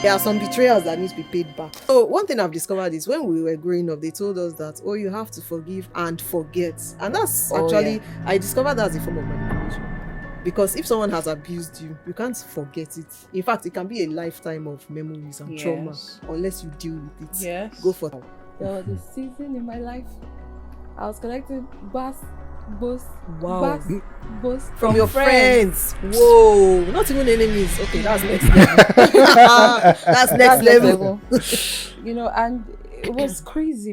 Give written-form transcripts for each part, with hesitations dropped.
There are some betrayals that need to be paid back. So one thing I've discovered is when we were growing up, they told us that, oh, you have to forgive and forget. And that's I discovered that's a form of manipulation. Because if someone has abused you, you can't forget it. In fact, it can be a lifetime of memories and trauma unless you deal with it. Yes. Go for it. There was a season in my life I was collecting boss from your friends. Whoa, not even enemies. Okay, that's next level. That's next level. And it was crazy.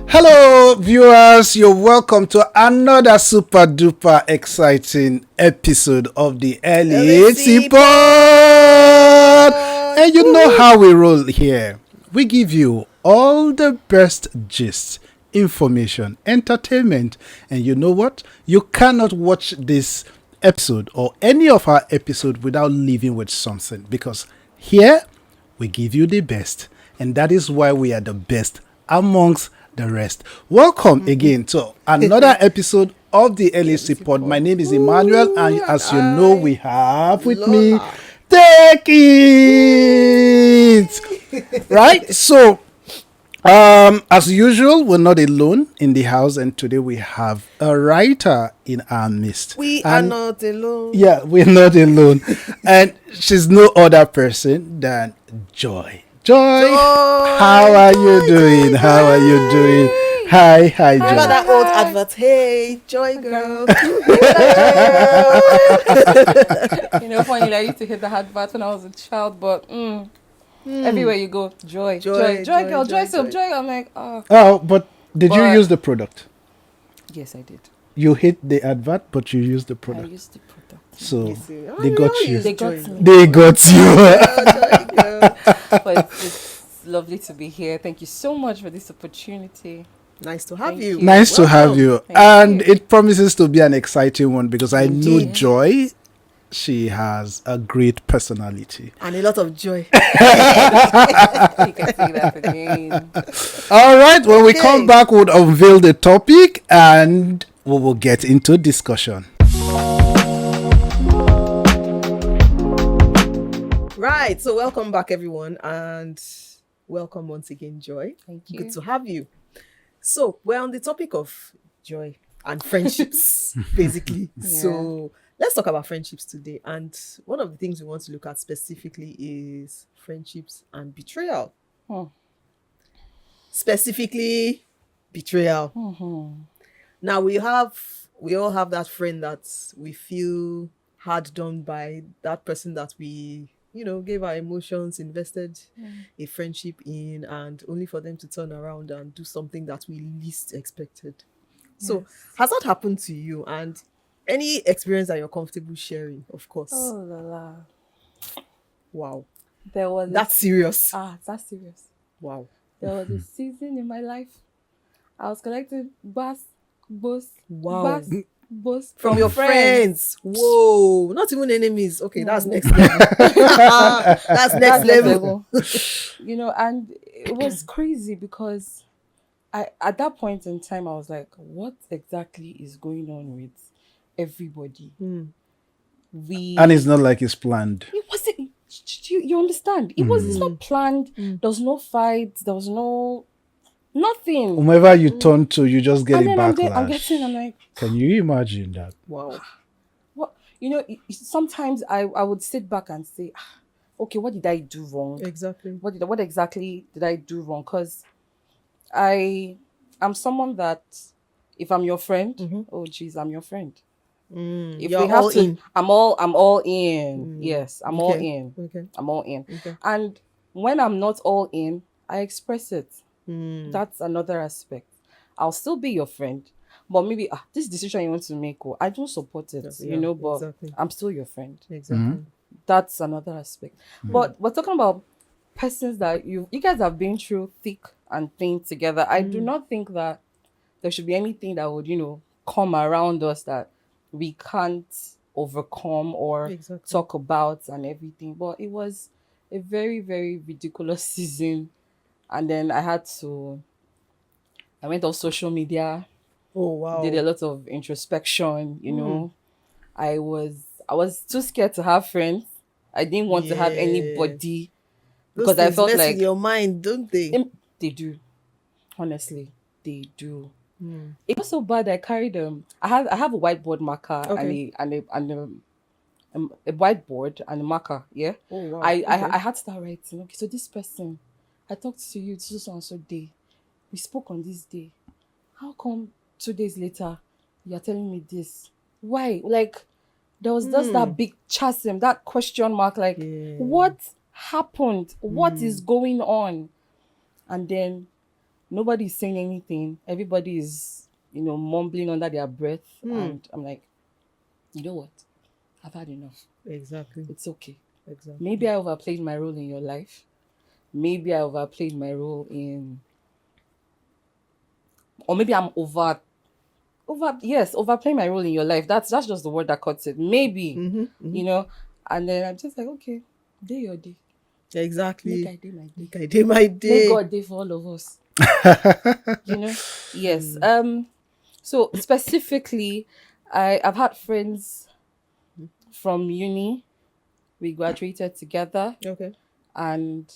Hello viewers, you're welcome to another super duper exciting episode of the LAC Pod. And you know how we roll here. We give you all the best gist, information, entertainment, and you know what? You cannot watch this episode or any of our episode without leaving with something, because here we give you the best, and that is why we are the best amongst the rest. Welcome again to another episode of the LAC Pod. My name is Emmanuel, and as you know, we have with me Take It. Right? So as usual, we're not alone in the house, and today we have a writer in our midst. We are not alone. Yeah, we're not alone. And she's no other person than Joy. Joy, how are you doing? How are you doing? Hi, Joy. Remember that old advert? Hey, Joy girl. Funny, I used to hit the advert when I was a child, but everywhere you go, joy girl, joy soap, joy. I'm like, oh. Oh, but did you use the product? Yes, I did. You hit the advert, but you used the product. I used the product. So they got you. They got me. They got you. But it's lovely to be here. Thank you so much for this opportunity. Nice to have you. Nice to have you. And it promises to be an exciting one, because I know Joy. She has a great personality. And a lot of joy. You can see that again. All right. When we come back, we'll unveil the topic and we will get into discussion. Right. So welcome back, everyone. And welcome once again, Joy. Thank you. Good to have you. So we're on the topic of joy and friendships, basically. Yeah. So let's talk about friendships today. And one of the things we want to look at specifically is friendships and betrayal. Specifically, betrayal. Mm-hmm. Now, we all have that friend that we feel hard done by, that person that we, gave our emotions, invested a friendship in, and only for them to turn around and do something that we least expected. Yes. So, has that happened to you? And any experience that you're comfortable sharing, of course. Oh la la. Wow. That's serious. That's serious. Wow. There was a season in my life I was collecting boss from your friends. Whoa, not even enemies. Okay, that's next level. That's next level. And it was crazy because at that point in time I was like, what exactly is going on with everybody? And it's not like it's planned. It wasn't. You understand? It's not planned. There was no fight. There was nothing. Whomever you turn to, you just get a backlash. I'm like, can you imagine that? Wow. What? Sometimes I would sit back and say, okay, what did I do wrong? Exactly. What exactly did I do wrong? Because I'm someone that, if I'm your friend, oh geez, I'm your friend. If You're we have all to, in. I'm all in. Yes, I'm all in. Okay. I'm all in. Okay. And when I'm not all in, I express it. That's another aspect. I'll still be your friend, but maybe this decision you want to make, I don't support it, but exactly. I'm still your friend. Exactly. That's another aspect. But we're talking about persons that you guys have been through thick and thin together. I do not think that there should be anything that would, come around us that we can't overcome or talk about and everything. But it was a very, very ridiculous season. And then I went on social media. Oh, wow. Did a lot of introspection, I was too scared to have friends. I didn't want to have Yeah. anybody Those because I things felt mess like with your mind, don't they? they do. Honestly, they do. Hmm. It was so bad. I carried I have a whiteboard marker Okay. a whiteboard and a marker. Yeah. Oh wow. Okay. I had to start writing. Okay, so this person, I talked to you so and so day. We spoke on this day. How come 2 days later you're telling me this? Why? Like there was just that big chasm, that question mark. Like Yeah. what happened? What is going on? And then nobody's saying anything. Everybody is, mumbling under their breath. And I'm like, you know what? I've had enough. Exactly. It's okay. Exactly. Maybe I overplayed my role in your life. Maybe I overplayed my role in, or maybe I'm overplaying my role in your life. That's just the word that cuts it. Maybe, and then I'm just like, okay, day your day. Exactly. Make I day my day. Make I day my day. Make God day for all of us. Yes. So specifically, I've had friends from uni. We graduated together, Okay. and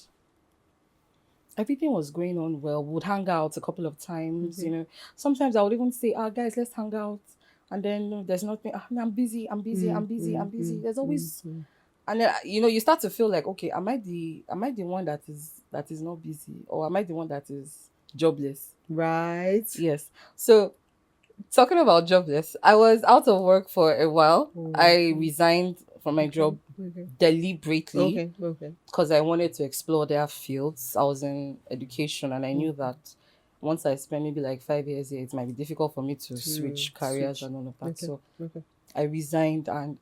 everything was going on well. We'd hang out a couple of times. Sometimes I would even say, guys, let's hang out. And then no, there's nothing. I'm busy. There's always, and then you start to feel like, okay, am I the one that is not busy, or am I the one that is jobless? Right. Yes. So talking about jobless, I was out of work for a while. I resigned from my job deliberately because I wanted to explore their fields. I was in education, and I knew that once I spent maybe like 5 years here, it might be difficult for me to switch careers and all of that. So I resigned, and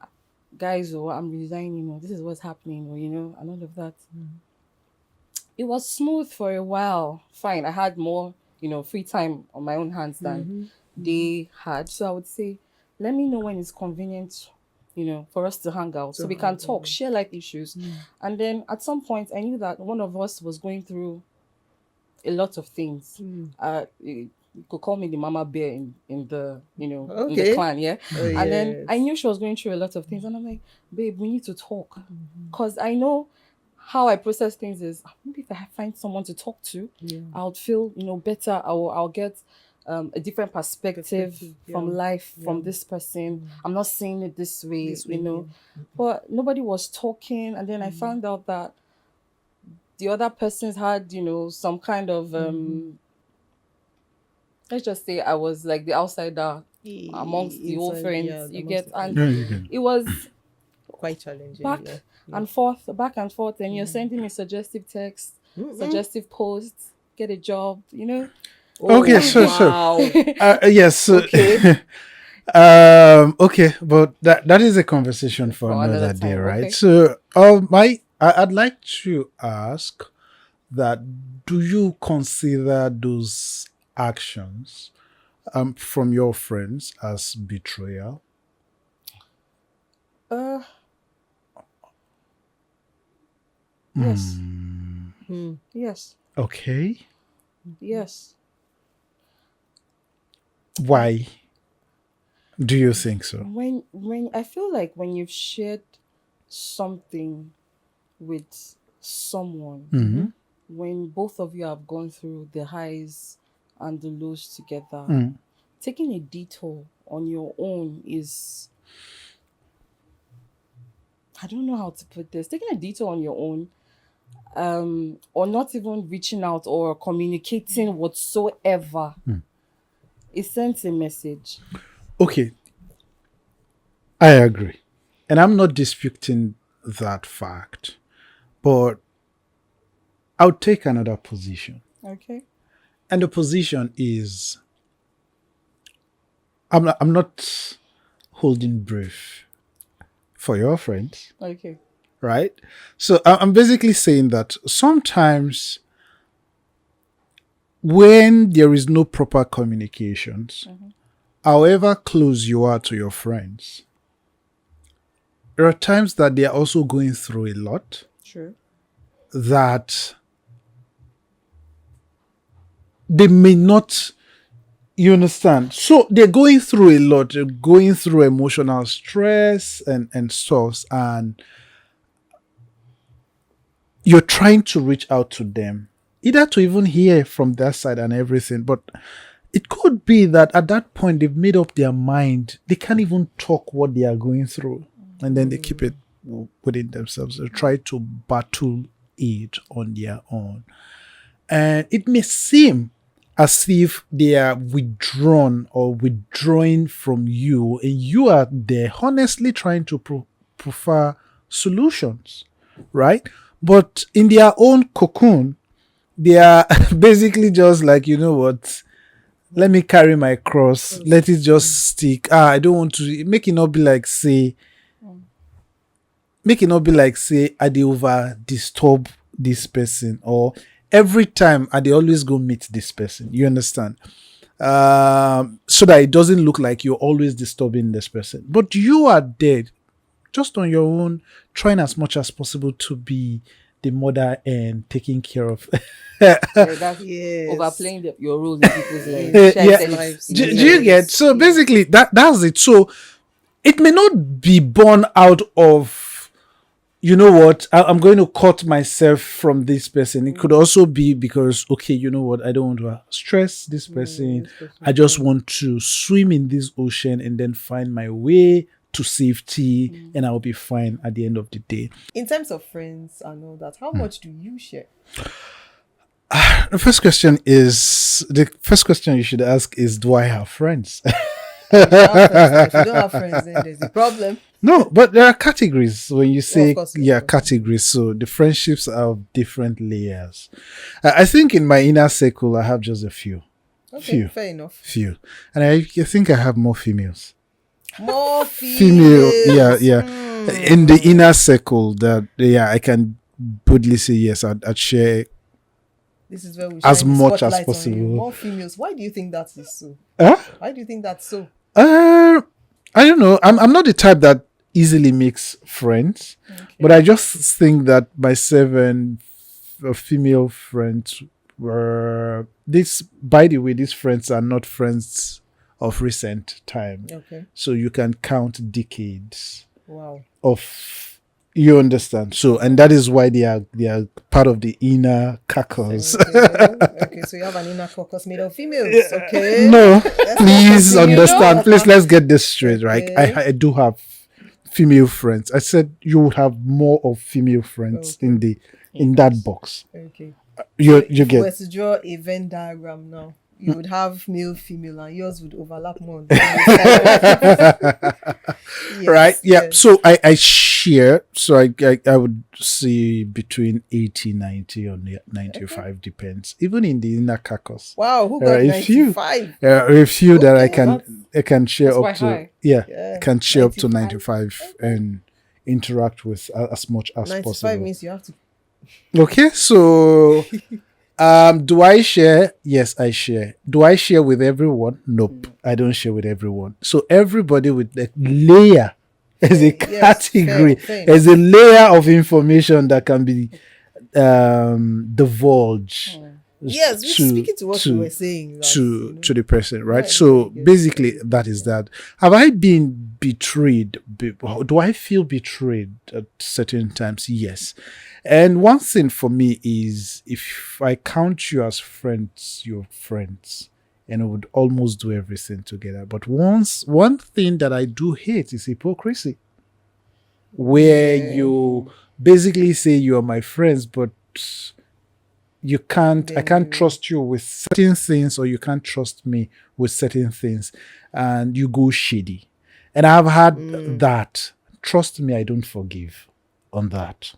guys, I'm resigning, this is what's happening, and all of that. It was smooth for a while. Fine. I had more, free time on my own hands than they had. So I would say, let me know when it's convenient, for us to hang out so we can talk, share life issues. And then at some point, I knew that one of us was going through a lot of things. You could call me the mama bear in the in the clan, yeah. And then I knew she was going through a lot of things, and I'm like, babe, we need to talk, because I know how I process things is maybe if I find someone to talk to, I'll feel better. I'll get a different perspective from life from this person. I'm not saying it this way, but nobody was talking, and then I found out that the other persons had some kind of let's just say I was like the outsider amongst the old friends, you get, and it was quite challenging. Back and forth, and you're sending me suggestive texts, suggestive posts, get a job, Okay, so yes. Okay. Okay, but that is a conversation for another day, time, right? okay. So, I'd like to ask that: do you consider those actions from your friends as betrayal? Yes. Yes. Okay. Yes. Why do you think so? When I feel like when you've shared something with someone, when both of you have gone through the highs and the lows together, taking a detour on your own is, I don't know how to put this. Taking a detour on your own, or not even reaching out or communicating whatsoever, it sends a message. Okay, I agree, and I'm not disputing that fact, but I'll take another position. Okay. And the position is, I'm not holding brief for your friends. Okay. Right? So I'm basically saying that sometimes when there is no proper communications, however close you are to your friends, there are times that they are also going through a lot. True. That they may not, you understand? So they're going through a lot, they're going through emotional stress and stuff, and you're trying to reach out to them, either to even hear from their side and everything, but it could be that at that point they've made up their mind. They can't even talk what they are going through, and then they keep it within themselves. They try to battle it on their own, and it may seem as if they are withdrawn or withdrawing from you, and you are there honestly trying to prefer solutions, right? But in their own cocoon, they are basically just like, you know what? Let me carry my cross. Let it just stick. I don't want to make it not be like say, I dey over disturb this person, or every time I dey always go meet this person. You understand? So that it doesn't look like you're always disturbing this person. But you are there just on your own, trying as much as possible to be the mother and taking care of. That's overplaying your role in people's lives. Do you get? So basically, that's it. So it may not be born out of, you know what, I'm going to cut myself from this person. It could also be because, okay, you know what, I don't want to stress this person. I just want to swim in this ocean and then find my way to safety, and I'll be fine at the end of the day. In terms of friends and all that, how much do you share? The first question you should ask is, do I have friends? If you don't have friends, then there's a problem. No, but there are categories when you say, of course. categories. So the friendships are of different layers. I think in my inner circle, I have just a few. Okay, fair enough. Few. And I think I have more females. More Female, in the inner circle, that I can boldly say yes. I'd share. This is where we as shine the much as spotlight on you. possible. More females. Why do you think that is so? Why do you think that's so? I don't know. I'm not the type that easily makes friends, but I just think that my 7 female friends were this. By the way, these friends are not friends of recent time. Okay. So you can count decades. Wow. You understand. So, and that is why they are part of the inner caucus. Okay, so you have an inner caucus made of females. Okay. No, please understand. Please, let's get this straight, right? I do have female friends. I said you would have more of female friends in that box. Okay. You If we get. were to draw a Venn diagram now, you would have male, female, and yours would overlap more. Right? Yeah. So I share. So I would say between 80, 90 or 95 depends. Even in the inner caucus. Wow, who got 95? A few that I can share up to. High. I can share up to 95. 95 and interact with as much as 95 possible. means you have to. Okay, so do I share? Yes, I share. Do I share with everyone? Nope, I don't share with everyone. So everybody with a layer as a category, fair. as a layer of information that can be divulged. Yes, speaking to what you were saying. To the person, right? So basically, that is that. Have I been betrayed? Do I feel betrayed at certain times? Yes. And one thing for me is, if I count you as friends, you're friends, and I would almost do everything together. But one thing that I do hate is hypocrisy, where you basically say you are my friends, but I can't trust you with certain things, or you can't trust me with certain things, and you go shady. And I've had that. Trust me, I don't forgive on that.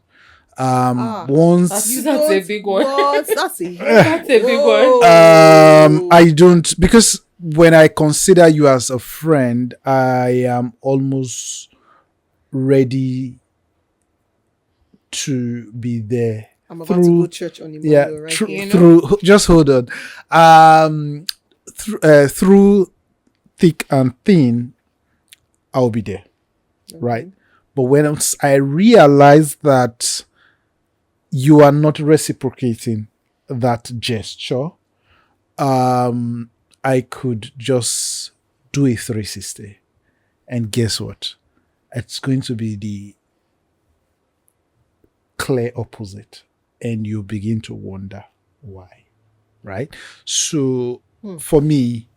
Once That's a big one. That's a big one. I don't, because when I consider you as a friend, I am almost ready to be there. I'm about to go church on Emmanuel, right? Through just hold on. Through thick and thin, I'll be there, right? But when I realize that you are not reciprocating that gesture, I could just do a 360, and guess what? It's going to be the clear opposite. and you begin to wonder why, right? So for me,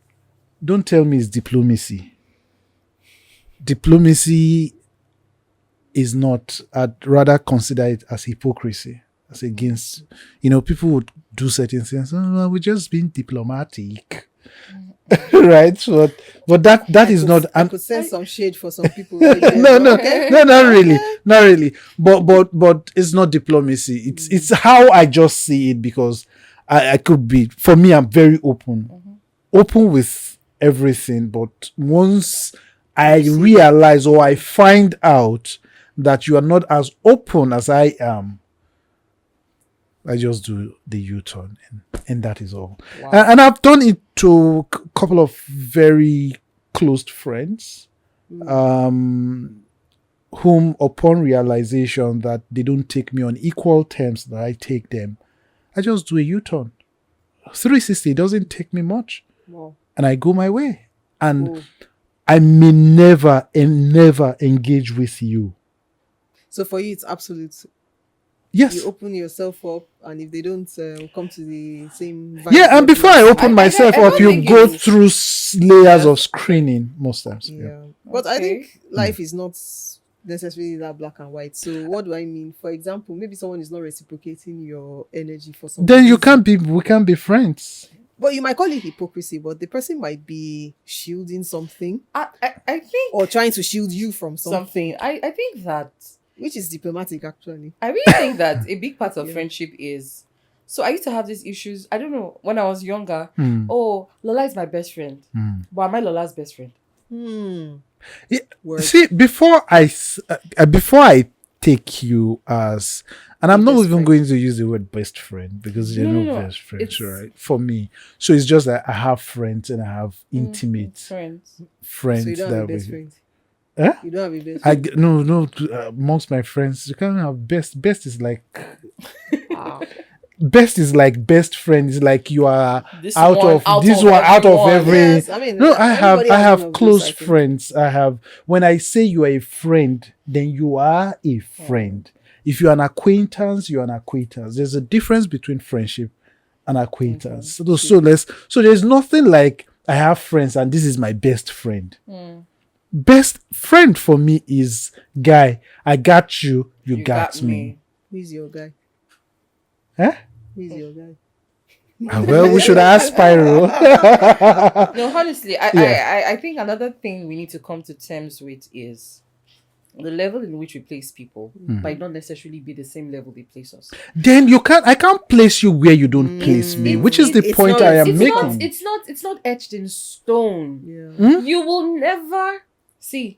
don't tell me it's diplomacy. Diplomacy is not. I'd rather consider it as hypocrisy, as against, people would do certain things. Oh, well, we're just being diplomatic, right? So, but that is not. I could send some shade for some people. No, not really, not really. But it's not diplomacy. It's how I just see it, because I could be. For me, I'm very open with everything. But once I realize or I find out that you are not as open as I am, I just do the U-turn, and that is all. Wow. And I've done it to a couple of very close friends, whom, upon realization that they don't take me on equal terms that I take them, I just do a U-turn. 360 doesn't take me much. Wow. And I go my way. And I may never engage with you. So for you, it's absolute. Yes. You open yourself up, and if they don't come to the same vibe, Yeah, and before I open myself I up, don't you think go it's- through layers of screening most times. Yeah. But I Okay. think life is not necessarily that black and white. So what do I mean? For example, maybe someone is not reciprocating your energy for something. Then we can't be friends. But you might call it hypocrisy, but the person might be shielding something I think or trying to shield you from something, something. I think that which is diplomatic actually. I really think that a big part of Yeah. friendship is. So I used to have these issues. I don't know, when I was younger. Hmm. Oh, Lola is my best friend. But am I Lola's best friend? Yeah, Word. see, before I take you as, and I'm not Best even friend. going to use the word best friend, because you're No, no no, best friends, it's- right? For me, so it's just that I have friends and I have intimate Friends. friends So you don't that have a best we. friend. Huh? You don't have a best I friend. no amongst my friends you can't have best. Best is like best is like best friend is like you are This out one, of out this of one out of everyone. every. Yes, I mean, No, I have everybody has one of close those, I think. friends. I have, when I say you are a friend, then you are a friend. If you're an acquaintance, you're an acquaintance. There's a difference between friendship and acquaintance. So there's nothing like I have friends and this is my best friend. Best friend for me is guy, I got you, you got me. Who is your guy? Huh? Who is your guy? Well, we should ask Pyro. No, honestly, I think another thing we need to come to terms with is the level in which we place people might not necessarily be the same level they place us. Then I can't place you where you don't place me, which is the it's point not- I am It's making. not. It's not etched in stone. Yeah. You will never see.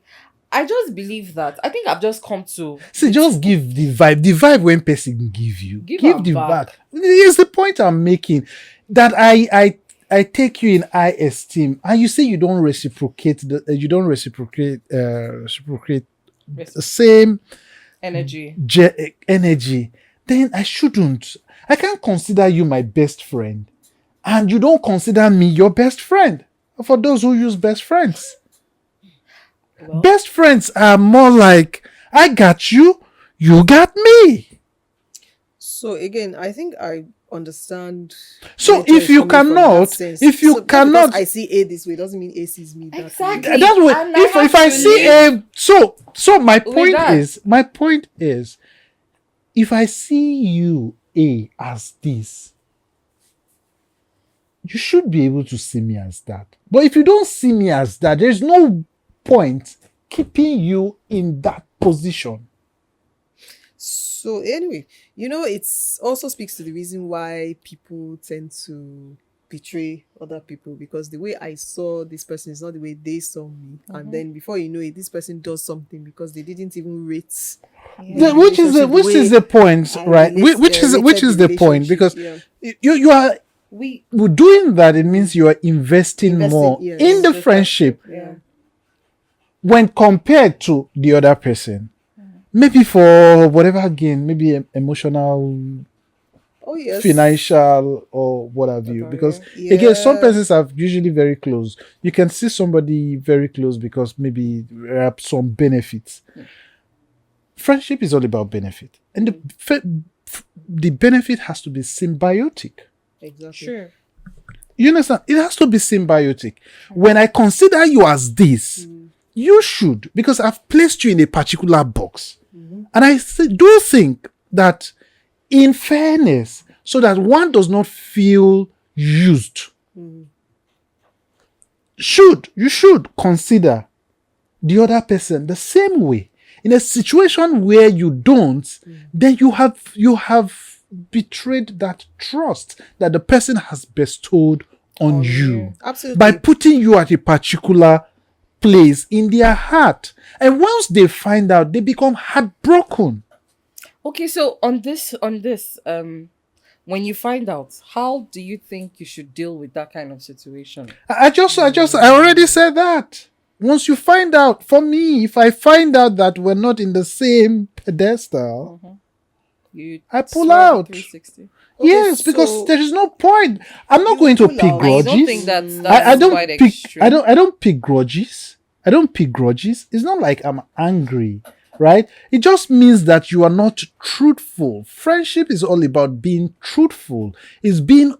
I just believe that. I think I've just come to. See, just give the vibe. The vibe when person give you. Give Give am the back. vibe. It's the point I'm making. That I take you in high esteem, and you say you don't reciprocate. Reciprocate the same Energy. energy. Then I shouldn't. I can't consider you my best friend, and you don't consider me your best friend. For those who use best friends. Well, Best friends are more like, I got you, you got me. So again, I think I understand. So where Joy if is you coming from in that cannot, sense. if you So just cannot, because I see A this way doesn't mean A sees me that way. Exactly. that's what. And I have If I to see live so my with point is, if I see you A as this, you should be able to see me as that. But if you don't see me as that, there's no point keeping you in that position. So anyway, it also speaks to the reason why people tend to betray other people, because the way I saw this person is not the way they saw me. And then before you know it, this person does something because they didn't even rate. Which is the point, right? Which is the point, because you are we doing that. It means you are investing more yes. in the friendship yeah. when compared to the other person. Maybe for whatever gain, maybe emotional, Oh yes. financial, or what have you. Because again, some persons are usually very close. You can see somebody very close because maybe there are some benefits. Friendship is all about benefit, and the the benefit has to be symbiotic. Exactly. Sure. You understand? It has to be symbiotic. When I consider you as this, you should, because I've placed you in a particular box. And I do think that, in fairness, so that one does not feel used, you should consider the other person the same way. In a situation where you don't, then you have betrayed that trust that the person has bestowed on you Absolutely. by putting you at a particular place in their heart. And once they find out, they become heartbroken. Okay, so on this, when you find out, how do you think you should deal with that kind of situation? I already said that. Once you find out, for me, if I find out that we're not in the same pedestal, I pull swerve out. 360. Yes, so because there is no point. I'm not going to pull pick out. And you grudges. don't think that's I don't quite pick. extreme? I don't pick grudges. I don't pick grudges. It's not like I'm angry, right? It just means that you are not truthful. Friendship is all about being truthful. It's being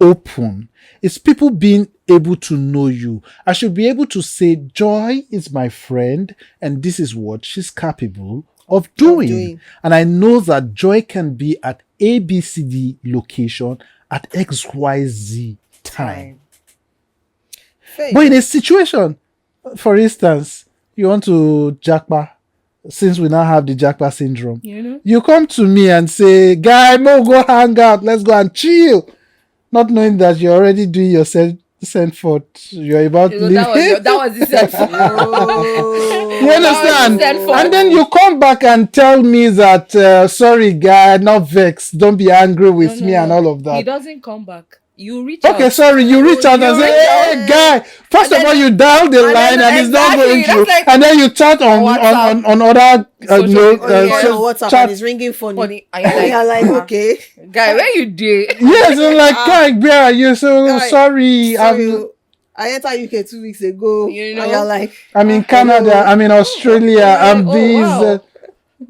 open. It's people being able to know you. I should be able to say, Joy is my friend, and this is what she's capable of doing. And I know that Joy can be at ABCD location at XYZ time. Fair But in enough. a situation, for instance, you want to jackpot, since we now have the jackpot syndrome, you come to me and say, Guy, Mo, go hang out, let's go and chill. Not knowing that you're already doing your send forth. You're about to leave. That was the send forth. You understand? Send forth. And then you come back and tell me that, sorry, guy, not vexed. Don't be angry with me and all of He that. doesn't come back. You reach out. Okay, sorry, you reach out and say, hey, guy. First of all, you dial the line and it's not exactly, going that's through. like- And then you chat on WhatsApp. on other WhatsApp chat. and it's ringing funny. Funny. And And you're like, okay. Guy, where you did? Yes, I'm like, guy, yeah, you're so Guy, sorry. I entered UK 2 weeks ago. You know? And you're like, I'm in Canada. I'm in Australia. I'm Oh, these. wow.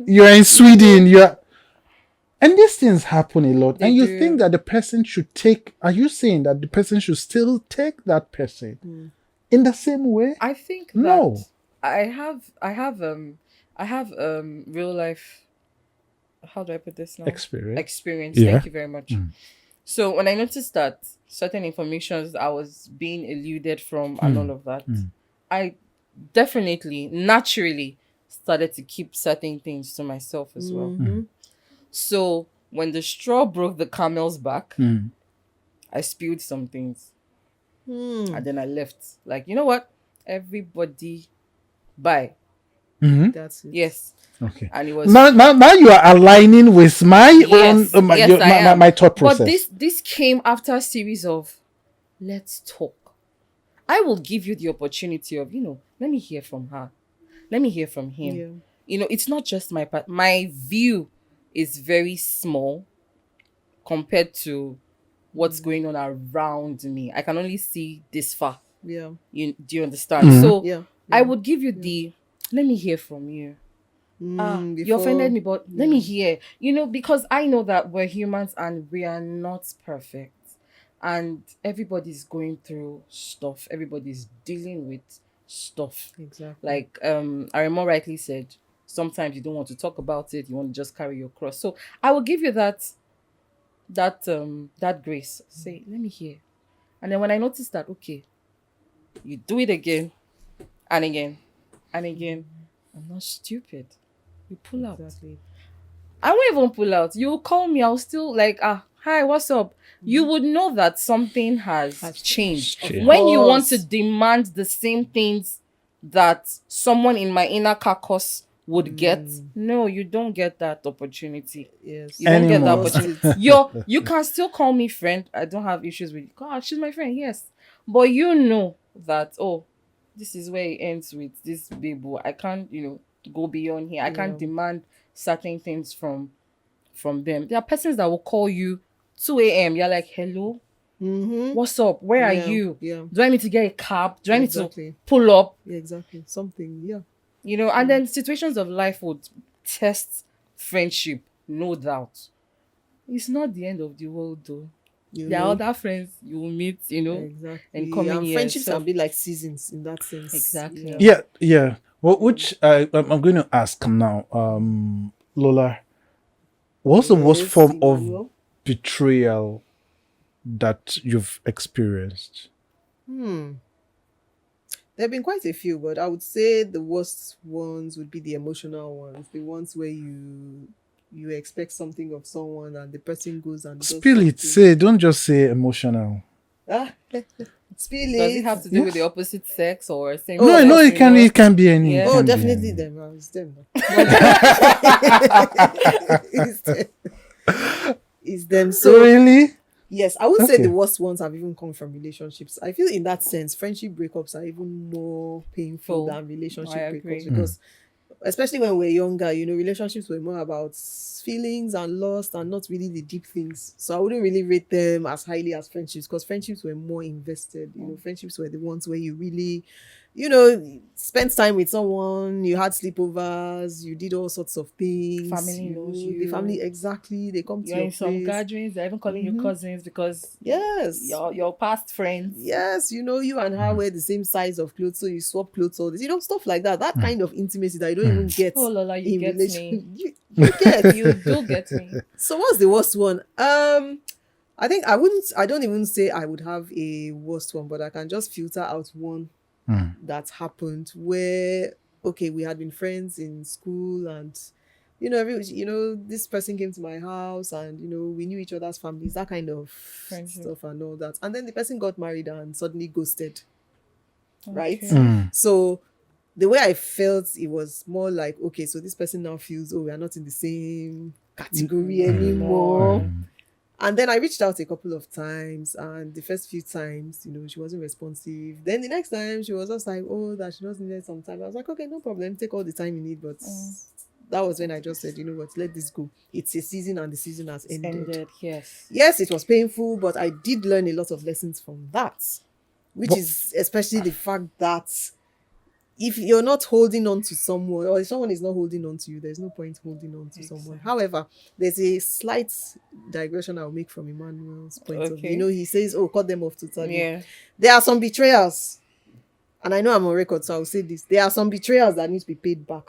You're in Sweden. And these things happen a lot. They and you do. think that the person should take. Are you saying that the person should still take that person in the same way? I think that No. I have real life, how do I put this now? Experience. Yeah. Thank you very much. So when I noticed that certain informations I was being eluded from and all of that, I definitely naturally started to keep certain things to myself as well. So when the straw broke the camel's back, I spilled some things. And then I left. Like, you know what? Everybody bye. that's it. Yes. Okay. And it was Now you are aligning with my Yes, own yes, I am. my thought process. But this came after a series of let's talk. I will give you the opportunity of, let me hear from her. Let me hear from him. Yeah. It's not just my part. My view is very small compared to what's going on around me. I can only see this far. Yeah. Do you understand? So Yeah. I would give you the let me hear from you. You offended me, but let me hear. Because I know that we're humans and we are not perfect. And everybody's going through stuff. Everybody's dealing with stuff. Exactly. Like Aremo rightly said, sometimes you don't want to talk about it. You want to just carry your cross. So I will give you that grace. Say, let me hear. And then when I notice that, okay, you do it again and again and again. I'm not stupid. You pull out. Exactly. I won't even pull out. You call me, I'll still like, hi, what's up? You would know that something has changed. changed. When you want Of to course. demand the same things that someone in my inner carcass would get, no, you don't get that opportunity. Yes. You don't get that Anymore. opportunity. You can still call me friend. I don't have issues with you. God, she's my friend, yes. But you know that, this is where it ends with this babe. I can't, go beyond here. I can't demand certain things from them. There are persons that will call you 2 a.m. You're like, hello, what's up? Where are you? Yeah. Do I need to get a cab? Do I need Exactly. to pull up? Yeah, exactly. Something. Yeah. And then situations of life would test friendship, no doubt. It's not the end of the world though. You There know? are other friends you will meet, Exactly. in coming And years. friendships So, can be like seasons in that sense. Exactly. Yeah. Well, which I'm going to ask now, Lola, what's the worst Yes, form of Emmanuel. betrayal that you've experienced? There have been quite a few, but I would say the worst ones would be the emotional ones. The ones where you expect something of someone and the person goes and does Spill it. something. Say, don't just say emotional. Spill does it it. have to do with the opposite sex or same Oh, sex? No, it can. It can be any. Yeah. It Oh, can be definitely any. them. It's them. It's them. It's them. So Really? yes, I would say Okay. the worst ones have even come from relationships. I feel in that sense, friendship breakups are even more painful Full. than relationship I agree. breakups because, especially when we're younger, relationships were more about feelings and lust and not really the deep things. So I wouldn't really rate them as highly as friendships because friendships were more invested. Friendships were the ones where you really, spent time with someone, you had sleepovers, you did all sorts of things. Family knows The you. family, exactly. They come to You're your in some place. gatherings, they're even calling you cousins because Yes. your past friends. Yes, you and her wear the same size of clothes, so you swap clothes, all this, stuff like that. That kind of intimacy that you don't even get Oh Lola, you in get relation. me. You get. You do get me. So what's the worst one? I think I don't even say I would have a worst one, but I can just filter out one that happened where, okay, we had been friends in school and this person came to my house and we knew each other's families, that kind of Friendship. stuff and all that. And then the person got married and suddenly ghosted. Right? Okay. So the way I felt, it was more like, okay, so this person now feels, oh, we are not in the same category anymore. And then I reached out a couple of times, and the first few times, she wasn't responsive. Then the next time, she was just like, oh, that she just needed some time. I was like, okay, no problem, take all the time you need. But that was when I just said, you know what, let this go. It's a season, and the season has ended. Yes. Yes, it was painful, but I did learn a lot of lessons from that, which is especially the fact that if you're not holding on to someone, or if someone is not holding on to you, there's no point holding on to someone. However, there's a slight digression I'll make from Emmanuel's point of view. He says, oh, cut them off totally. Yeah. There are some betrayals, and I know I'm on record, so I'll say this. There are some betrayals that need to be paid back.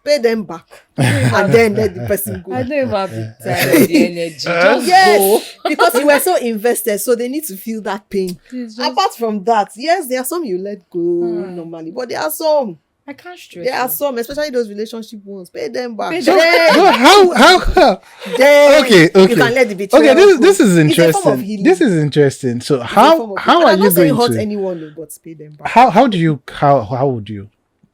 Pay them back and then let the person go. I don't even have the time or the energy. Just go. Because you were so invested, so they need to feel that pain. Apart from that, yes, there are some you let go normally, but there are some. I can't stress. There are some, especially those relationship ones. Pay them back. So how? Then Okay. you can let the betrayal Okay, go. this is It's a form of interesting. healing. This is interesting. So It's a form of how healing. are I'm you not saying going hurt to anyone, but pay them back. how would you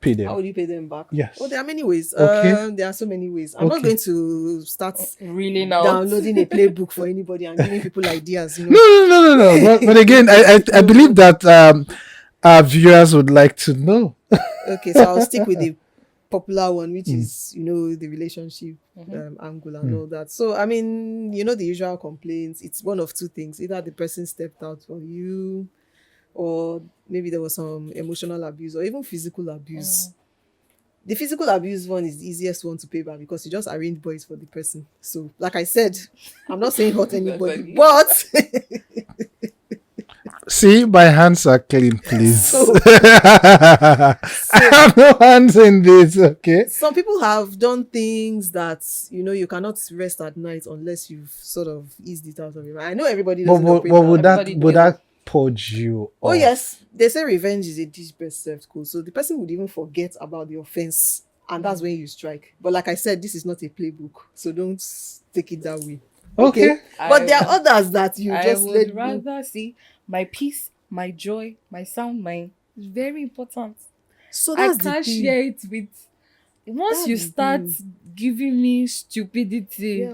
pay them? How would you pay them back? Yes. Oh, there are many ways. Okay. There are so many ways. I'm not Okay. going to start Really now. downloading a playbook for anybody and giving people ideas. No. But again, I believe that our viewers would like to know. Okay, so I'll stick with the popular one, which is the relationship angle and all that. So I mean, the usual complaints. It's one of two things: either the person stepped out for you, or maybe there was some emotional abuse or even physical abuse. The physical abuse one is the easiest one to pay back because you just arrange boys for the person. So, like I said, I'm not saying hurt anybody, but See, my hands are clean, please. So- I have no hands in this, okay? some people have done things that you cannot rest at night unless you've sort of eased it out of your mind. I know everybody But doesn't operate would that way. Everybody would do. that purge you? Oh off? yes, they say revenge is a dish best served cold. So the person would even forget about the offense, and that's when you strike. But like I said, this is not a playbook, so don't take it that way. Okay. But there are others that you I just would let go. rather see my peace, my joy, my sound mind. It's very important. So I that's the can't thing. share it with. Once That's you the start giving me stupidity,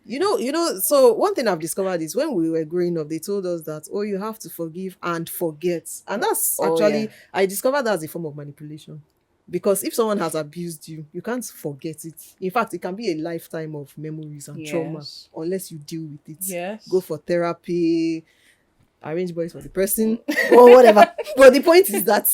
Yeah. So one thing I've discovered is when we were growing up, they told us that, oh, you have to forgive and forget. And that's Oh, actually, yeah. I discovered that's a form of manipulation. Because if someone has abused you, you can't forget it. In fact, it can be a lifetime of memories and trauma Yes. unless you deal with it. Yes. Go for therapy, arrange boys for the person or whatever. But the point is that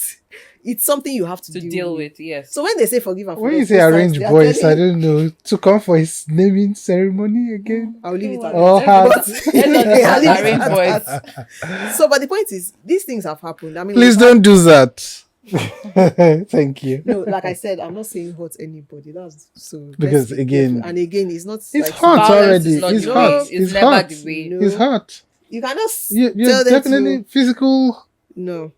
it's something you have to deal with. Yes. So when they say forgive and forget, When you say arrange boys, I don't know, to come for his naming ceremony again. I'll leave it at Oh, that. Arrange boys. So, but the point is, these things have happened. I mean, please don't do that. Thank you. No, like I said, I'm not saying hurt anybody. That's so because again, and again, it's not. It's like hot already. It's hot. It's never hot. the way. It's hot. You can just You're tell them definitely physical. No,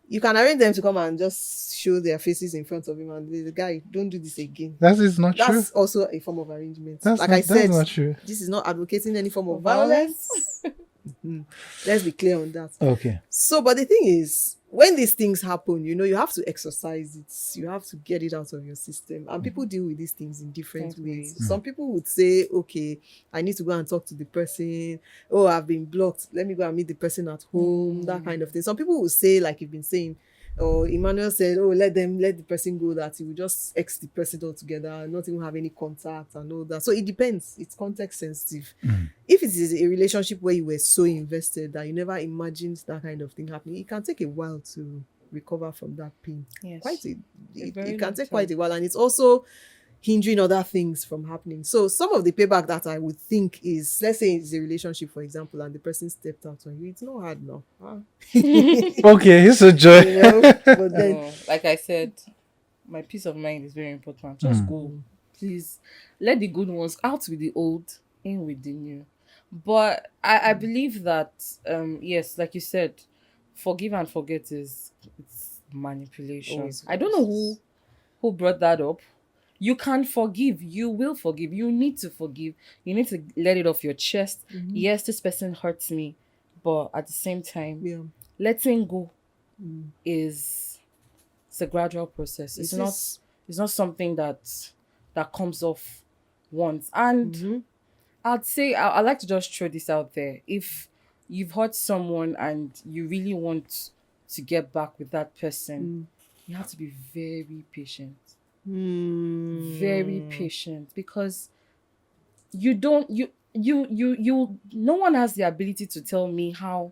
you can arrange them to come and just show their faces in front of him and the guy, don't do this again. That is not true. That's also a form of arrangement. That's like not, I said, that's not true. This is not advocating any form of violence. Let's be clear on that. Okay. So, but the thing is, when these things happen, you have to exercise it. You have to get it out of your system. And people deal with these things in different ways. Some people would say, okay, I need to go and talk to the person. Oh, I've been blocked. Let me go and meet the person at home. That kind of thing. Some people would say, like you've been saying, or Emmanuel said, oh, let the person go, that he will just X the person altogether, not even have any contact and all that. So it depends. It's context sensitive. If it is a relationship where you were so invested that you never imagined that kind of thing happening, it can take a while to recover from that pain. Yes. It can take quite a while, and it's also hindering other things from happening. So some of the payback that I would think is, let's say it's a relationship, for example, and the person stepped out on you, it's not hard now. Okay, it's a joy. But then, like I said, my peace of mind is very important. Just go, please. Let the good ones out with the old, in with the new. But I believe that yes, like you said, forgive and forget it's manipulation. Always. I don't know who brought that up. You can forgive. You will forgive. You need to forgive. You need to let it off your chest. Yes, this person hurts me, but at the same time, letting go is a gradual process. It's not something that comes off once. And I'd say I'd like to just throw this out there. If you've hurt someone and you really want to get back with that person, you have to be very patient. Very patient, because no one has the ability to tell me how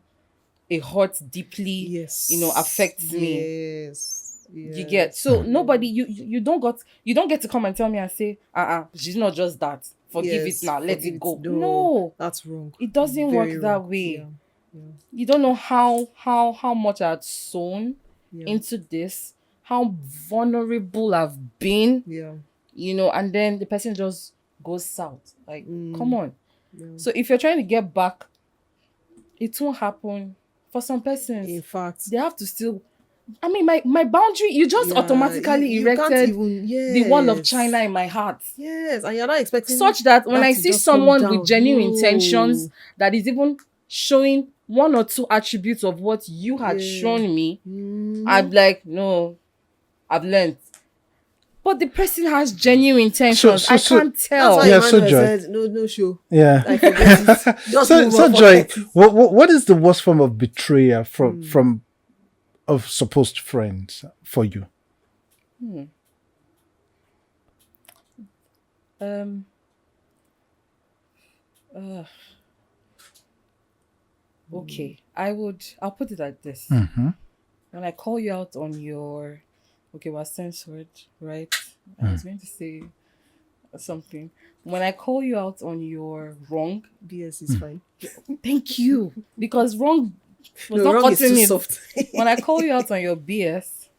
a hurt deeply affects me. You get, so nobody, you don't get to come and tell me and say she's not just that, forgive it now, let it go. No, that's wrong. It doesn't work that way. You don't know how much I had sown into this, how vulnerable I've been, and then the person just goes south. Like, come on. So if you're trying to get back, it won't happen. For some persons, in fact, they have to still, I mean, my boundary, you just automatically erected the wall of China in my heart. Yes, and you're not expecting such that when I see someone with genuine intentions that is even showing one or two attributes of what you had shown me, I'd be like, no, I've learned. But the person has genuine intentions. I can't tell. That's why Joy said, no show. Yeah. So Joy, what is the worst form of betrayal from of supposed friends for you? Okay. I'll put it like this. When I call you out on your, we're censored, right? I was going to say something. When I call you out on your wrong, BS is fine. Thank you, because wrong was not wrong is cutting too it. soft. When I call you out on your BS,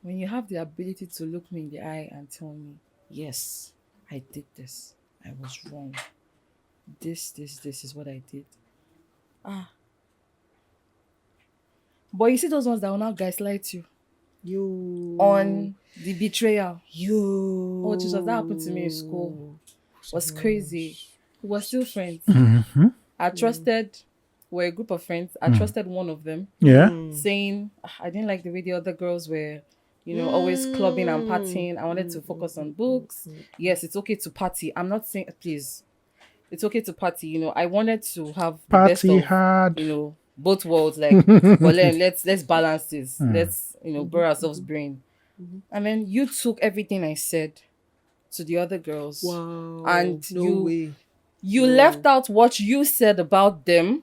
when you have the ability to look me in the eye and tell me, yes, I did this, I was wrong. This is what I did. But you see those ones that will now gaslight you on the betrayal. Oh Jesus, that happened to me in school. It was crazy. We were still friends. I trusted, we're a group of friends. I trusted one of them. Saying I didn't like the way the other girls were, always clubbing and partying. I wanted to focus on books. Yes, it's okay to party. I'm not saying, please, it's okay to party. I wanted to have the best of, hard. Both worlds, like, but let's balance this. Let's, borrow ourselves brain. And then you took everything I said to the other girls. Wow. And you left out what you said about them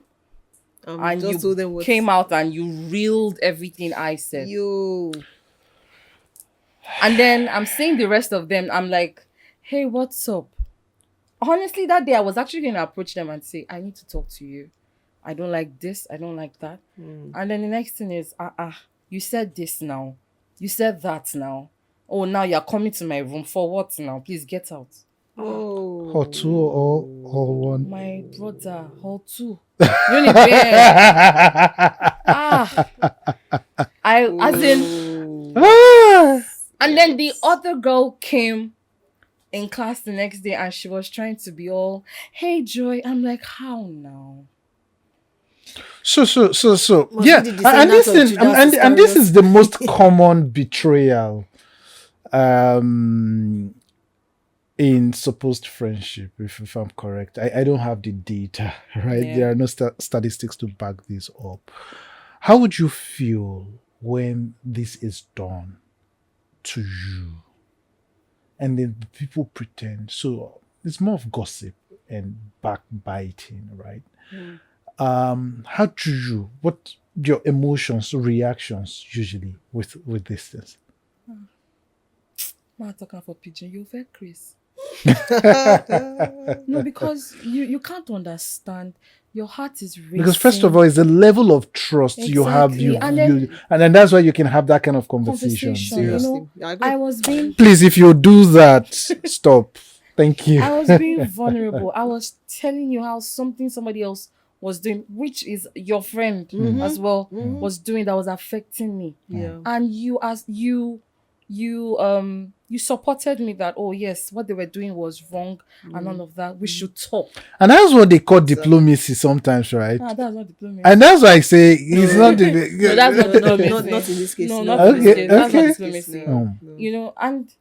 and just you told them what came out and you reeled everything I said. yo. And then I'm seeing the rest of them. I'm like, hey, what's up? Honestly, that day I was actually going to approach them and say, I need to talk to you. I don't like this. I don't like that. And then the next thing is, you said this now. You said that now. Oh, now you're coming to my room. For what now? Please get out. Oh. Or two or one. My brother, hall 2. Unibear. As in, and then the other girl came in class the next day and she was trying to be all, hey Joy. I'm like, how now? So Must yeah, be the and this descendants of thing, and Judas this Iscariot. is the most common betrayal in supposed friendship, if I'm correct. I don't have the data, right? Yeah. There are no statistics to back this up. How would you feel when this is done to you? And then the people pretend. So it's more of gossip and backbiting, right? How do you, what your emotions, reactions usually with these things? I'm talking for pigeon. You very Chris. No, because you can't understand. Your heart is racing. Because first of all, it's the level of trust you have, Exactly. And then- and then that's why you can have that kind of conversation. Conversation, Yeah. you know, I agree. I was being Please, if you do that, stop. Thank you. I was being vulnerable. I was telling you how somebody else was doing, which is your friend as well, was doing that was affecting me. Yeah. And you supported me that, oh yes, what they were doing was wrong and all of that. We should talk. And that's what they call diplomacy sometimes, right? That's not diplomacy. And that's why I say it's not. No, that's not diplomacy. Not in this case. No, no. not in this Okay, case. That's not okay. diplomacy. No. You know, and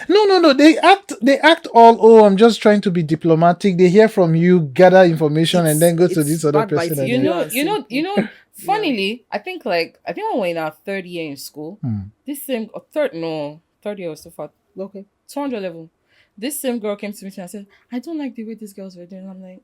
No. They act all. Oh, I'm just trying to be diplomatic. They hear from you, gather information, and then go to It's this other backbiting. person. And you then- know. Funnily, I think when we were in our third year in school, this same third year was so far Okay. 200 level. This same girl came to me and said, I don't like the way these girls were doing. I'm like,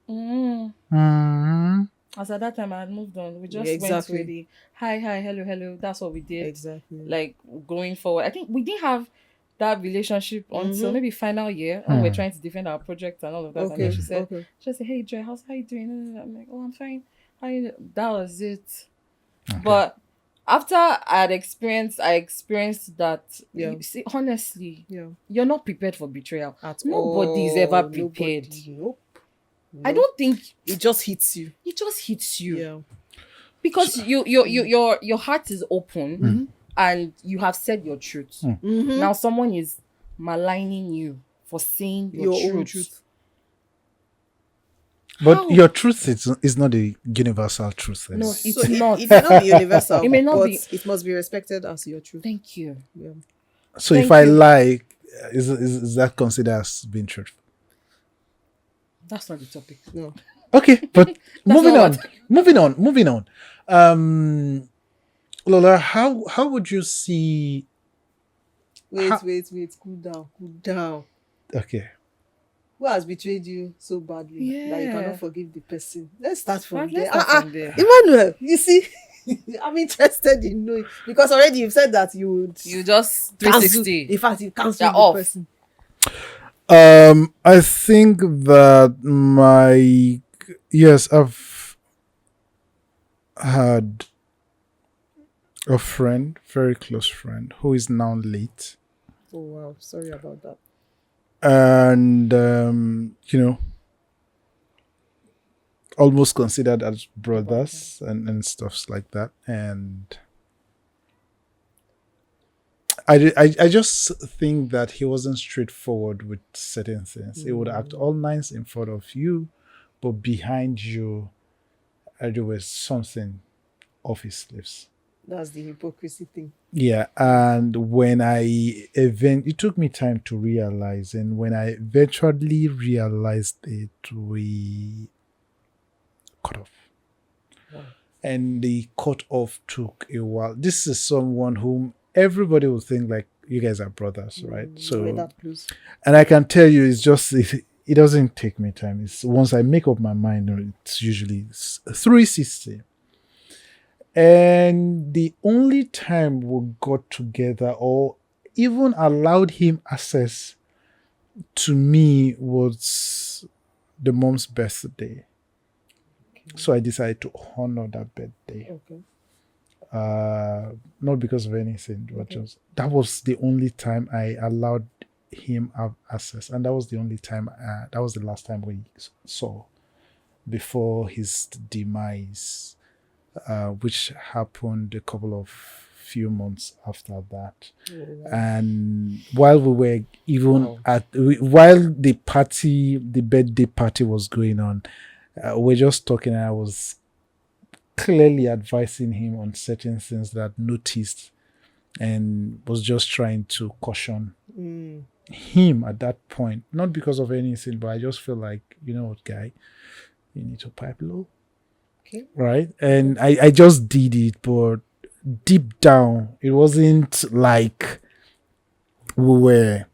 Mhm. As at that time I had moved on. We just Yeah, went exactly. with the hi, hello. That's what we did. Exactly. Like going forward. I think we didn't have that relationship until maybe final year when we're trying to defend our project and all of that. And Okay. then she said, Okay. hey Joy, how you doing? I'm like, oh, I'm fine. How you doing? That was it. But after I experienced that. Yeah. You see, honestly, Yeah. you're not prepared for betrayal. At Nobody's all. ever prepared. Nobody. Nope. I don't think It just hits you. it just hits you Yeah. because your heart is open and you have said your truth. Now someone is maligning you for saying your, Your truth. own truth. But How? your truth is not a universal truth. then. No, it's So not. It may not be universal. It may not but be. It must be respected as your truth. Thank you. Yeah. So Thank if I you. lie, is that considered as being truthful? That's not the topic. No. Okay, but moving not on. Moving on. Lola, how would you see? Wait. Cool down. Okay, Who has betrayed you so badly that you Yeah. cannot forgive the person? Let's start from Let's there. start from there. Emmanuel, you see, I'm interested in knowing because already you've said that you would You just cancel. 360. In fact, you cancel They're the off. person. I think that I've had a friend, very close friend, who is now late. Oh wow, sorry about that. And almost considered as brothers and stuffs like that. And I just think that he wasn't straightforward with certain things. He would act all nice in front of you, but behind you there was something off his sleeves. That's the hypocrisy thing. Yeah, and when it took me time to realize, and when I eventually realized it, we cut off. Wow. And the cut off took a while. This is someone whom everybody would think like you guys are brothers, right? Were So, that close? and I can tell you, it's just it doesn't take me time. It's once I make up my mind, it's usually 360. And the only time we got together or even allowed him access to me was the mom's birthday. So I decided to honor that birthday. Okay. Not because of anything, but just that was the only time I allowed him have access, and that was the only time. That was the last time we saw before his demise, which happened a couple of few months after that. And while we were even while the birthday party was going on, we're just talking, and I was clearly advising him on certain things that I noticed, and was just trying to caution him at that point, not because of anything, but I just feel like, you know what, guy, you need to pipe low. Okay. Right? And I just did it, but deep down, it wasn't like we were.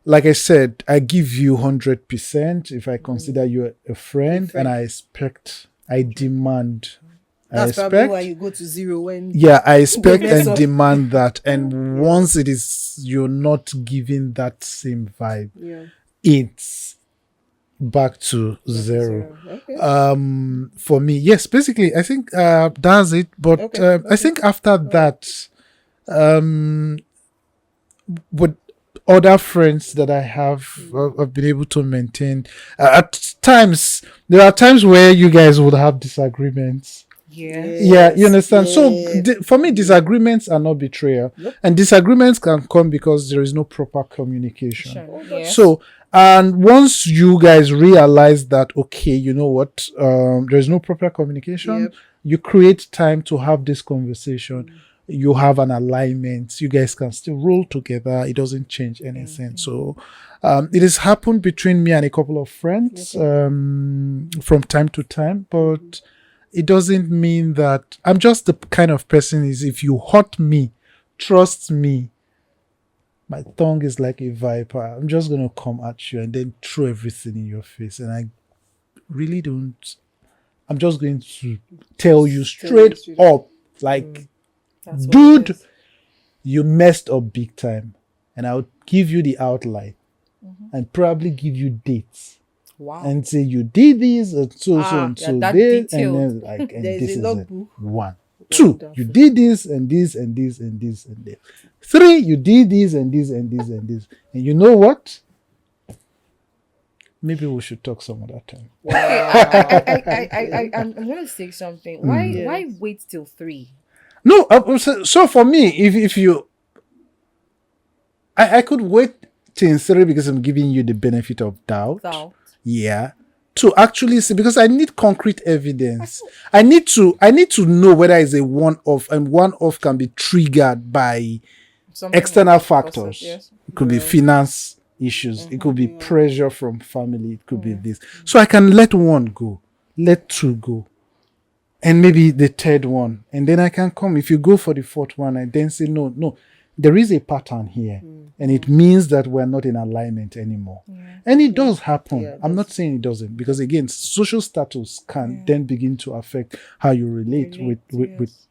Like I said, I give you 100% if I consider you a friend, and I demand. That's probably why you go to 0 when. Yeah, I expect and demand that. And once it is, you're not giving that same vibe, it's back to 0. Okay. For me, yes, basically, I think that's it. But I think after that, with other friends that I have, I've been able to maintain. At times, there are times where you guys would have disagreements. Yeah, you understand. So for me, disagreements are not betrayal, and disagreements can come because there is no proper communication. So, and once you guys realize that, okay, you know what, there is no proper communication, you create time to have this conversation. You have an alignment. You guys can still roll together. It doesn't change anything. So, it has happened between me and a couple of friends from time to time, but it doesn't mean that I'm just the kind of person is, if you hurt me, trust me, my tongue is like a viper. I'm just going to come at you and then throw everything in your face. And I really don't. I'm just going to tell you straight up, like, dude, you messed up big time. And I'll give you the outline and probably give you dates. Wow. And say you did this and so this, and then like, and There's this a is logbook. 1, 2, you did this and this and this and this and this. 3, you did this and this and this and this. And you know what? Maybe we should talk some other time. I'm going to say something. Why wait till 3? No, so for me, if you, I could wait till 3 because I'm giving you the benefit of doubt. Yeah, to actually see, because I need concrete evidence. I need to know whether it's a one-off, and one-off can be triggered by external factors. It could be finance issues. It could be pressure from family. It could be this. So I can let 1 go, let 2 go, and maybe the 3rd one, and then I can come. If you go for the 4th one, I then say no. There is a pattern here, and it means that we're not in alignment anymore. And it does happen. I'm not saying it doesn't, because again, social status can then begin to affect how you relate with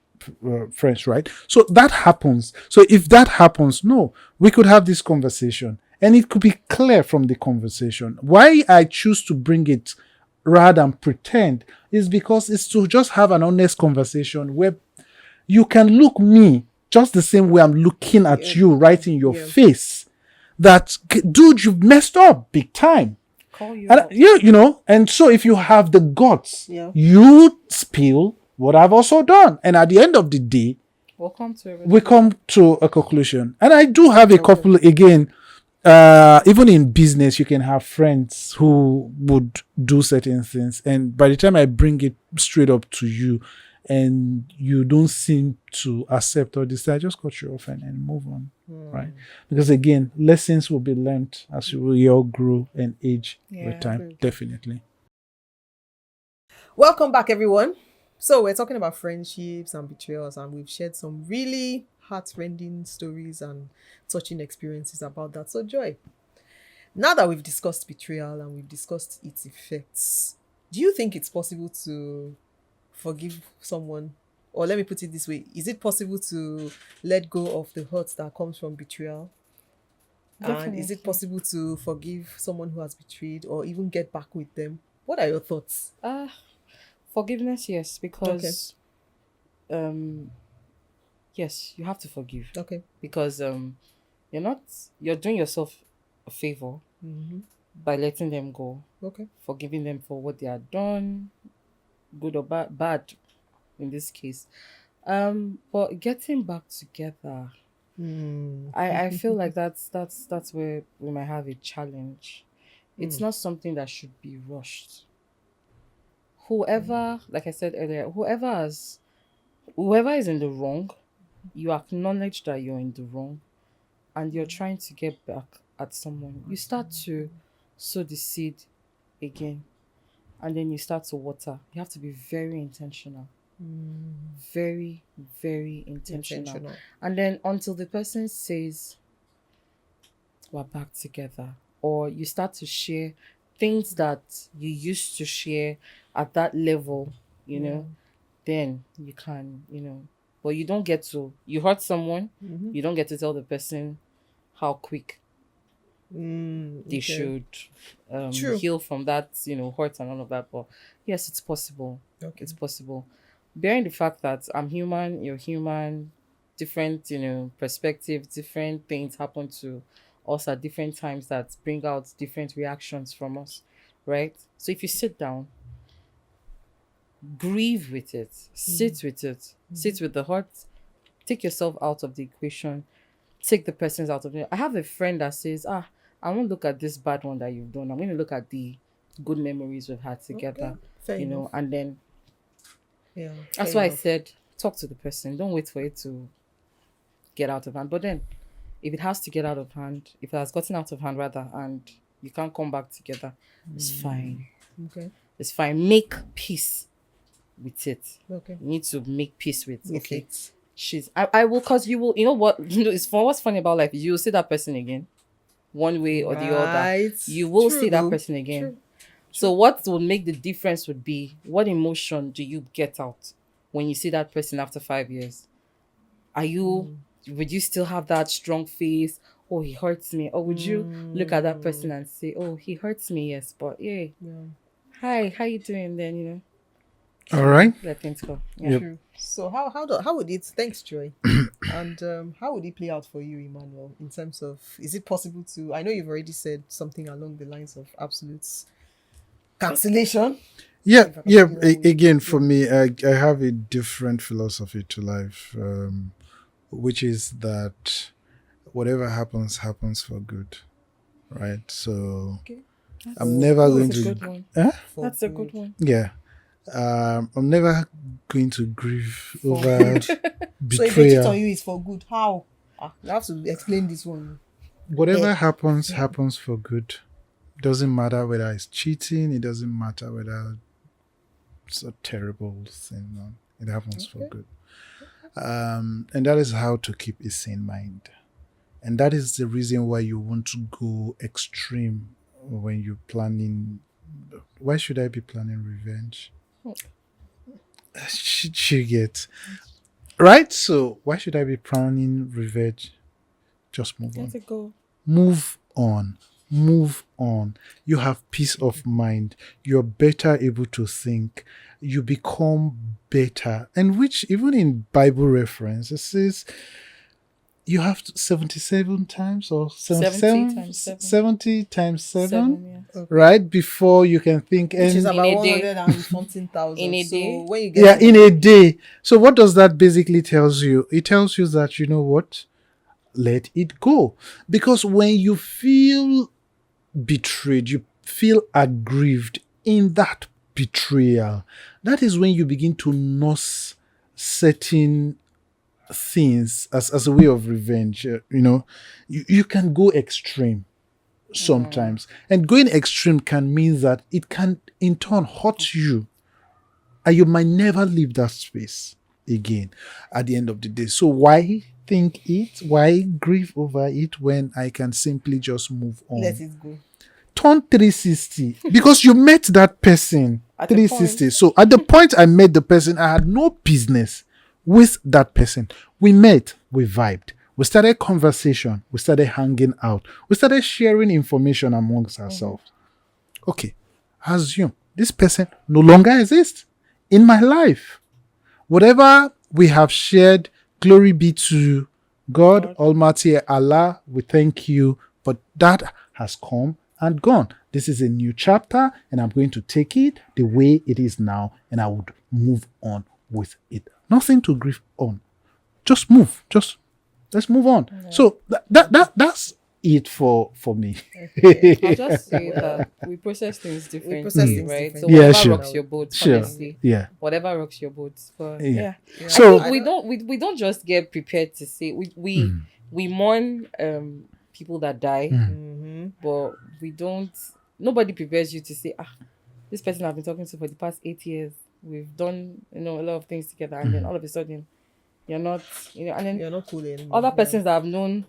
friends, right? So that happens. So if that happens, no, we could have this conversation, and it could be clear from the conversation. Why I choose to bring it rather than pretend is because it's to just have an honest conversation where you can look me just the same way I'm looking at you right in your face, that, dude, you've messed up big time. Call you And out. you know, and so if you have the guts, you spill what I've also done. And at the end of the day, we come to a conclusion. And I do have a couple, again, even in business, you can have friends who would do certain things. And by the time I bring it straight up to you, and you don't seem to accept or decide, just cut you off and move on, right? Because again, lessons will be learned as we all grow and age with time, definitely. Welcome back, everyone. So we're talking about friendships and betrayals, and we've shared some really heart-rending stories and touching experiences about that. So, Joy, Now that we've discussed betrayal and we've discussed its effects, do you think it's possible to forgive someone? Or let me put it this way, is it possible to let go of the hurt that comes from betrayal? And is it Definitely. possible to forgive someone who has betrayed or even get back with them? What are your thoughts? Forgiveness, yes, Okay. because yes, you have to forgive Okay. because you're doing yourself a favor Mm-hmm. by letting them go, Okay. forgiving them for what they had done, good or bad in this case. But getting back together, Mm. I feel like that's where we might have a challenge. It's not something that should be rushed. Whoever, like I said earlier, whoever is in the wrong, you acknowledge that you're in the wrong and you're trying to get back at someone. You start to sow the seed again and then you start to water. You have to be very intentional. Very, very intentional. And then until the person says, we're back together, or you start to share things that you used to share at that level, then you can, but you don't get to, you hurt someone, you don't get to tell the person how quick they should True. heal from that, hurt and all of that. But yes, it's possible. Okay. It's possible. Bearing the fact that I'm human, you're human, different, perspectives, different things happen to us at different times that bring out different reactions from us, right? So if you sit down, grieve with it, sit with it, sit with the heart, take yourself out of the equation, take the persons out of it. I have a friend that says, I won't look at this bad one that you've done. I'm going to look at the good memories we've had together, Fair enough. and then Yeah. that's why I said, talk to the person. Don't wait for it to get out of hand. But then, if it has to get out of hand, if it has gotten out of hand rather, and you can't come back together, it's fine. Okay. It's fine. Make peace with it. Okay. You need to make peace with. Okay. It. I will, cause you will. You know what? It's for what's funny about life. You will see that person again, one way or the other. You will see that person again. True. So what will make the difference would be, what emotion do you get out when you see that person after 5 years? Would you still have that strong face? Oh, he hurts me. Or would you look at that person and say, oh, he hurts me, yes, but yeah. Hi, how you doing then, All right. Let things go. Yeah. Yep. True. So how would it? Thanks, Joy. And how would it play out for you, Emmanuel? In terms of, is it possible to? I know you've already said something along the lines of absolute cancellation. Yeah. Again, for me, I have a different philosophy to life, which is that whatever happens for good, right? So Okay. I'm never going That's a to. good one. Huh? That's a good one. Yeah. I'm never going to grieve over So if they cheat betrayal. on you, it's for good. How? You have to explain this one. Whatever happens for good. Doesn't matter whether it's cheating. It doesn't matter whether it's a terrible thing. No, it happens for good. And that is how to keep a sane mind. And that is the reason why you want to go extreme when you're planning. Why should I be planning revenge? She gets right. So why should I be planning revenge? Just move on. Let it go. Move on. Move on. You have peace of mind. You're better able to think. You become better. And which, even in Bible reference, it says you have 77 times or 70 times 7. 70 times 7, Yeah. right? Before you can think. Which is And about In a day. 100 and something thousand. In a So day. when you get in a day. So what does that basically tells you? It tells you that, you know what? Let it go. Because when you feel betrayed, you feel aggrieved in that betrayal, that is when you begin to nurse certain things as a way of revenge. You can go extreme sometimes, and going extreme can mean that it can in turn hurt you, and you might never leave that space again at the end of the day. So why overthink it? Why grieve over it when I can simply just move on? Let it go. Turn 360 because you met that person At a 360. point. So at the point I met the person, I had no business with that person. We met, we vibed, we started conversation, we started hanging out, we started sharing information amongst ourselves. Okay, assume this person no longer exists in my life. Whatever we have shared, glory be to God Almighty Allah. We thank you, but that has come and gone. This is a new chapter, and I'm going to take it the way it is now, and I would move on with it. Nothing to grieve on. Just move. Just let's move on. Yeah. So that's it for me. I'll just say that we process things differently, right? So yeah, whatever sure. rocks your boat, sure. Honestly, yeah, whatever rocks your boat. But yeah. So we don't just get prepared to say we mourn people that die, but we don't. Nobody prepares you to say, this person I've been talking to for the past 8 years. We've done a lot of things together, and then all of a sudden you're not, and then you're not cool anymore. Other persons that I've known,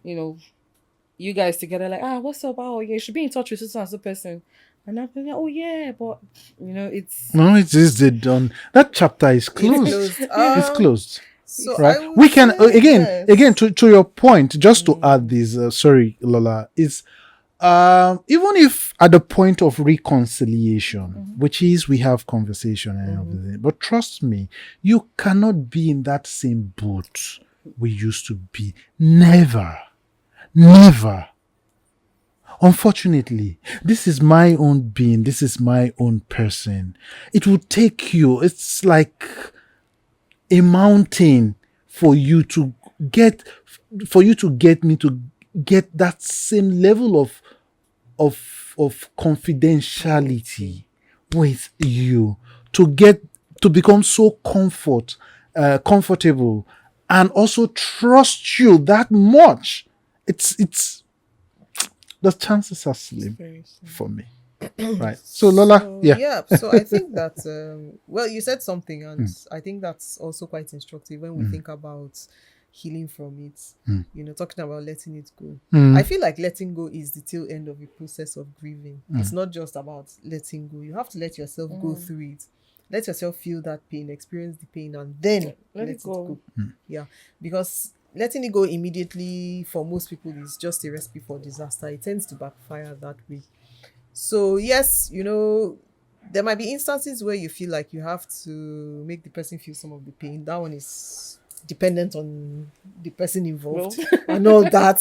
you guys together, like, what's up? Oh, yeah, you should be in touch with so and so person. And I'm thinking, oh, yeah, but, it's... No, it is done. That chapter is closed. It's closed. So right? We can, again, to your point, just to add this, sorry, Lola, is even if at the point of reconciliation, which is we have conversation and everything, but trust me, you cannot be in that same boat we used to be. Never. Unfortunately, this is my own being. This is my own person. It will take you. It's like a mountain for you to get me to get that same level of confidentiality with you, to become so comfortable and also trust you that much. It's the chances are slim for me. Right. So Lola, So I think that you said something, and I think that's also quite instructive when we think about healing from it. Talking about letting it go. I feel like letting go is the tail end of the process of grieving. It's not just about letting go. You have to let yourself go through it. Let yourself feel that pain, experience the pain, and then let it go. Yeah, because letting it go immediately for most people is just a recipe for disaster. It tends to backfire that way. So yes, there might be instances where you feel like you have to make the person feel some of the pain. That one is dependent on the person involved and all that.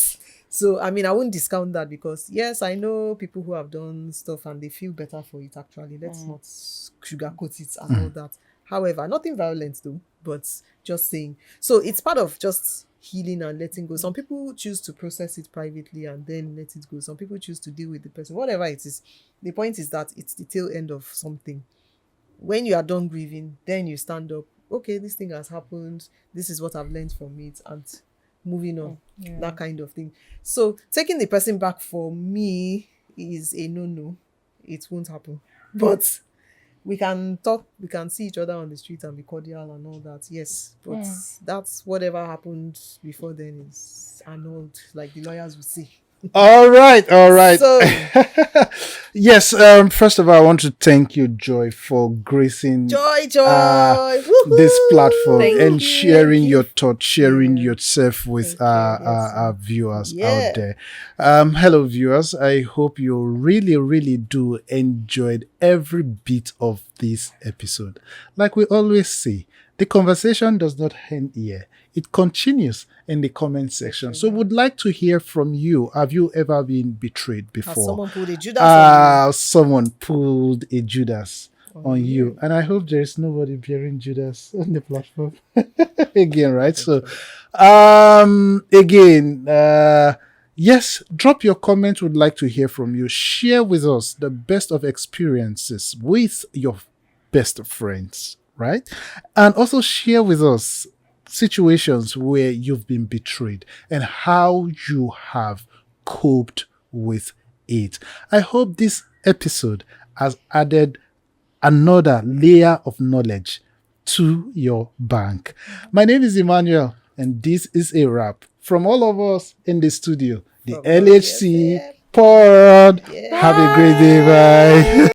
So I wouldn't discount that, because yes, I know people who have done stuff and they feel better for it. Actually, let's not sugarcoat it and all that. However, nothing violent though, but just saying. So it's part of just healing and letting go. Some people choose to process it privately and then let it go. Some people choose to deal with the person, whatever it is. The point is that it's the tail end of something. When you are done grieving, then you stand up. Okay, this thing has happened. This is what I've learned from it, and moving on. That kind of thing. So taking the person back for me is a no. It won't happen. But we can talk, we can see each other on the street and be cordial and all that. Yes, but that's whatever happened before then is annulled, like the lawyers will say. All right. So, yes. First of all, I want to thank you, Joy, for gracing this platform and sharing your thoughts, sharing yourself with our viewers out there. Hello, viewers. I hope you really, really do enjoyed every bit of this episode. Like we always say, the conversation does not end here. It continues in the comment section. So would like to hear from you. Have you ever been betrayed before? Has someone pulled a Judas on you? Someone pulled a Judas on you. And I hope there is nobody bearing Judas on the platform. Again, right? So, yes, drop your comment. Would like to hear from you. Share with us the best of experiences with your best friends, right? And also share with us situations where you've been betrayed and how you have coped with it. I hope this episode has added another layer of knowledge to your bank. My name is Emmanuel, And this is a wrap from all of us in the studio. The From LHC WSF. pod. Yeah. Have a great day. Bye.